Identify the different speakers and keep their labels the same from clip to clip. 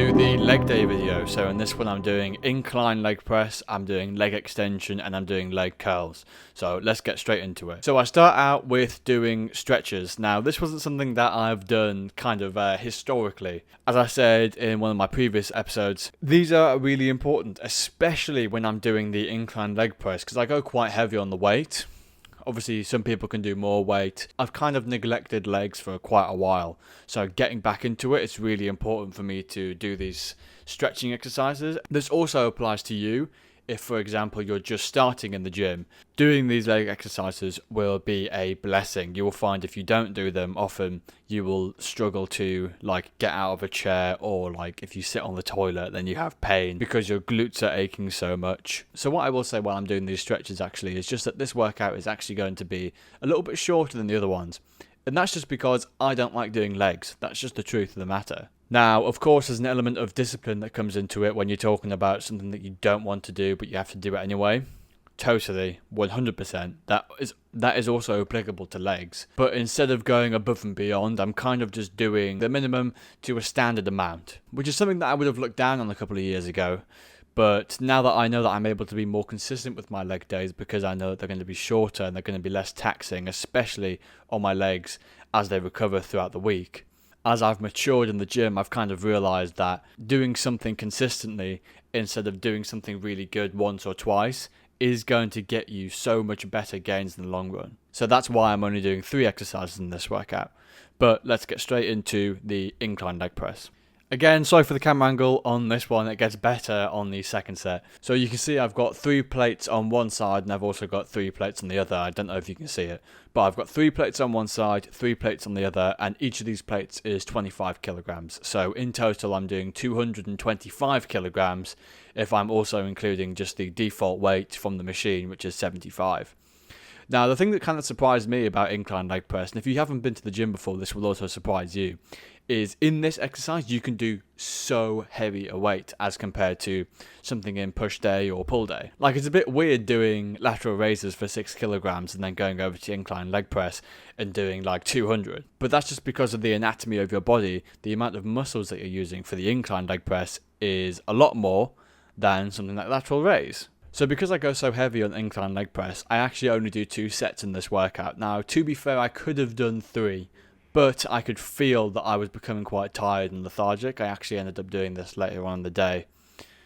Speaker 1: to the leg day video. So in this one I'm doing incline leg press, I'm doing leg extension, and I'm doing leg curls. So let's get straight into it. So I start out with doing stretches. Now this wasn't something that I've done kind of historically. As I said in one of my previous episodes, these are really important, especially when I'm doing the incline leg press, because I go quite heavy on the weight. Obviously, some people can do more weight. I've kind of neglected legs for quite a while. So getting back into it, it's really important for me to do these stretching exercises. This also applies to you. If, for example, you're just starting in the gym, doing these leg exercises will be a blessing. You will find if you don't do them, often you will struggle to get out of a chair, or if you sit on the toilet, then you have pain because your glutes are aching so much. So what I will say while I'm doing these stretches actually is just that this workout is actually going to be a little bit shorter than the other ones. And that's just because I don't like doing legs. That's just the truth of the matter. Now, of course, there's an element of discipline that comes into it when you're talking about something that you don't want to do, but you have to do it anyway. Totally, 100%. That is also applicable to legs. But instead of going above and beyond, I'm kind of just doing the minimum to a standard amount, which is something that I would have looked down on a couple of years ago. But now that I know that I'm able to be more consistent with my leg days, because I know that they're going to be shorter and they're going to be less taxing, especially on my legs as they recover throughout the week. As I've matured in the gym, I've kind of realised that doing something consistently instead of doing something really good once or twice is going to get you so much better gains in the long run. So that's why I'm only doing 3 exercises in this workout. But let's get straight into the incline leg press. Again, sorry for the camera angle on this one, it gets better on the second set. So you can see I've got 3 plates on one side and I've also got 3 plates on the other. I don't know if you can see it, but I've got 3 plates on one side, 3 plates on the other, and each of these plates is 25 kilograms. So in total I'm doing 225 kilograms if I'm also including just the default weight from the machine, which is 75. Now, the thing that kind of surprised me about incline leg press, and if you haven't been to the gym before, this will also surprise you, is in this exercise, you can do so heavy a weight as compared to something in push day or pull day. It's a bit weird doing lateral raises for 6 kilograms and then going over to incline leg press and doing 200. But that's just because of the anatomy of your body. The amount of muscles that you're using for the incline leg press is a lot more than something like lateral raise. So because I go so heavy on incline leg press, I actually only do 2 sets in this workout. Now, to be fair, I could have done 3, but I could feel that I was becoming quite tired and lethargic. I actually ended up doing this later on in the day.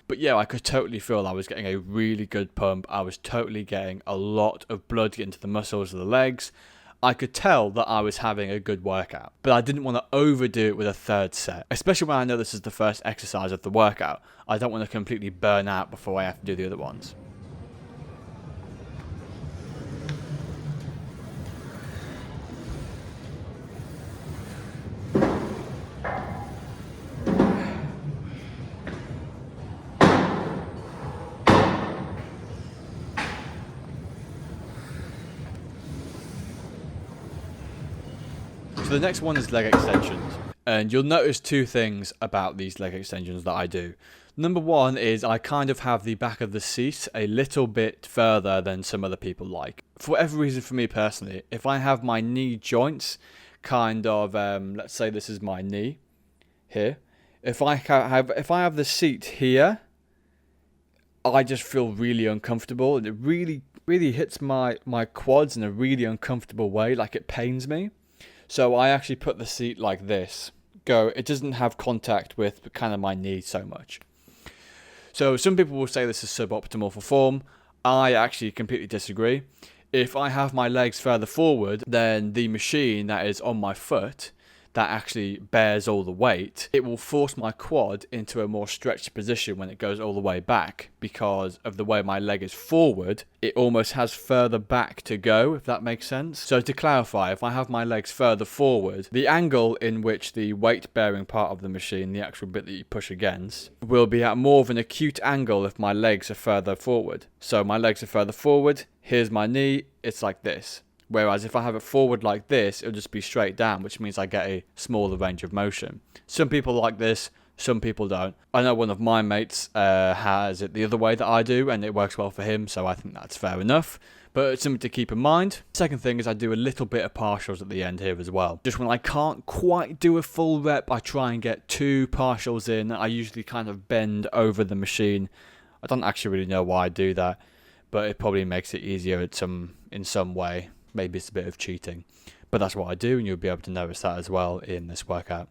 Speaker 1: But yeah, I could totally feel I was getting a really good pump. I was totally getting a lot of blood into the muscles of the legs. I could tell that I was having a good workout, but I didn't want to overdo it with a 3rd set, especially when I know this is the first exercise of the workout. I don't want to completely burn out before I have to do the other ones. So the next one is leg extensions, and you'll notice 2 things about these leg extensions that I do. Number 1 is I kind of have the back of the seat a little bit further than some other people like. For whatever reason, for me personally, if I have my knee joints kind of, let's say this is my knee here, if I have the seat here, I just feel really uncomfortable, and it really hits my quads in a really uncomfortable way, it pains me. So I actually put the seat like this. It doesn't have contact with kind of my knee so much. So some people will say this is suboptimal for form. I actually completely disagree. If I have my legs further forward, then the machine that is on my foot that actually bears all the weight, it will force my quad into a more stretched position when it goes all the way back. Because of the way my leg is forward, it almost has further back to go, if that makes sense. So to clarify, if I have my legs further forward, the angle in which the weight-bearing part of the machine, the actual bit that you push against, will be at more of an acute angle if my legs are further forward. So my legs are further forward, here's my knee, it's like this. Whereas if I have it forward like this, it'll just be straight down, which means I get a smaller range of motion. Some people like this, some people don't. I know one of my mates has it the other way that I do, and it works well for him, so I think that's fair enough. but it's something to keep in mind. Second thing is I do a little bit of partials at the end here as well. Just when I can't quite do a full rep, I try and get 2 partials in. I usually kind of bend over the machine. I don't actually really know why I do that, but it probably makes it easier in some way. Maybe it's a bit of cheating, but that's what I do, and you'll be able to notice that as well in this workout.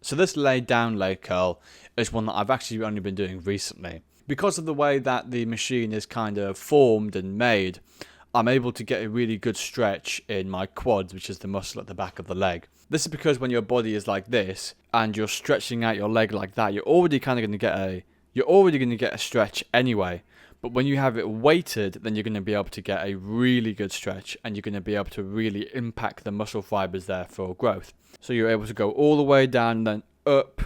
Speaker 1: So this laid down leg curl is one that I've actually only been doing recently. Because of the way that the machine is kind of formed and made, I'm able to get a really good stretch in my quads, which is the muscle at the back of the leg. This is because when your body is like this and you're stretching out your leg like that, you're already going to get a stretch anyway. But when you have it weighted, then you're going to be able to get a really good stretch, and you're going to be able to really impact the muscle fibers there for growth. So you're able to go all the way down, then up,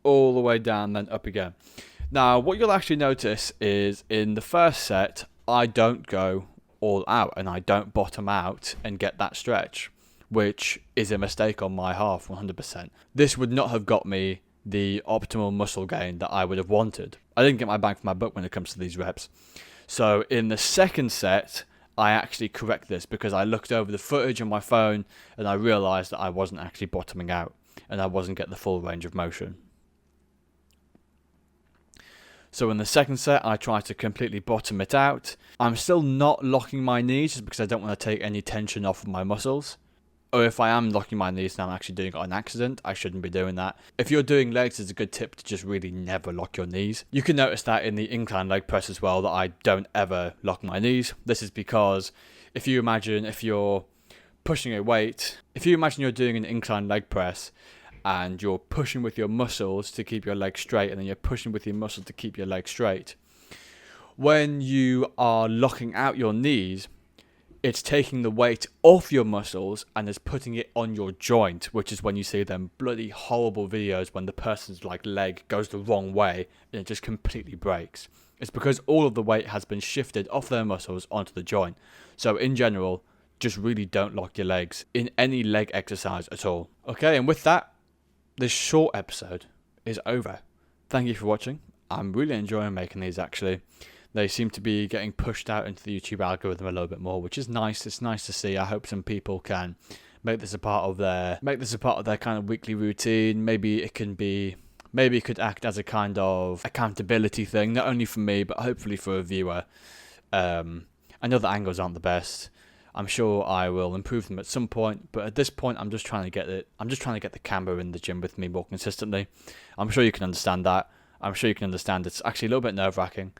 Speaker 1: all the way down, then up again. Now, what you'll actually notice is in the first set, I don't go all out and I don't bottom out and get that stretch, which is a mistake on my half, 100%. This would not have got me the optimal muscle gain that I would have wanted. I didn't get my bang for my buck when it comes to these reps. So in the second set, I actually correct this because I looked over the footage on my phone and I realized that I wasn't actually bottoming out and I wasn't getting the full range of motion. So in the second set, I try to completely bottom it out. I'm still not locking my knees just because I don't want to take any tension off of my muscles. Or if I am locking my knees and I'm actually doing it on accident, I shouldn't be doing that. If you're doing legs, it's a good tip to just really never lock your knees. You can notice that in the incline leg press as well, that I don't ever lock my knees. This is because if you imagine you're pushing a weight, if you imagine you're doing an incline leg press and you're pushing with your muscles to keep your leg straight, and then you're pushing with your muscles to keep your leg straight. When you are locking out your knees, it's taking the weight off your muscles and is putting it on your joint, which is when you see them bloody horrible videos when the person's like leg goes the wrong way and it just completely breaks. It's because all of the weight has been shifted off their muscles onto the joint. So in general, just really don't lock your legs in any leg exercise at all. Okay, and with that, this short episode is over. Thank you for watching. I'm really enjoying making these actually. They seem to be getting pushed out into the YouTube algorithm a little bit more, which is nice. It's nice to see. I hope some people can make this a part of their kind of weekly routine. Maybe it could act as a kind of accountability thing, not only for me, but hopefully for a viewer. I know the angles aren't the best. I'm sure I will improve them at some point, but at this point, I'm just trying to get the camera in the gym with me more consistently. I'm sure you can understand that. I'm sure you can understand it's actually a little bit nerve-wracking.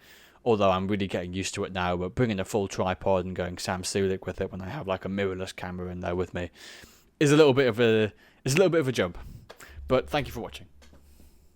Speaker 1: Although I'm really getting used to it now, but bringing a full tripod and going Sam Sulik with it when I have like a mirrorless camera in there with me is a little bit of a jump. But thank you for watching.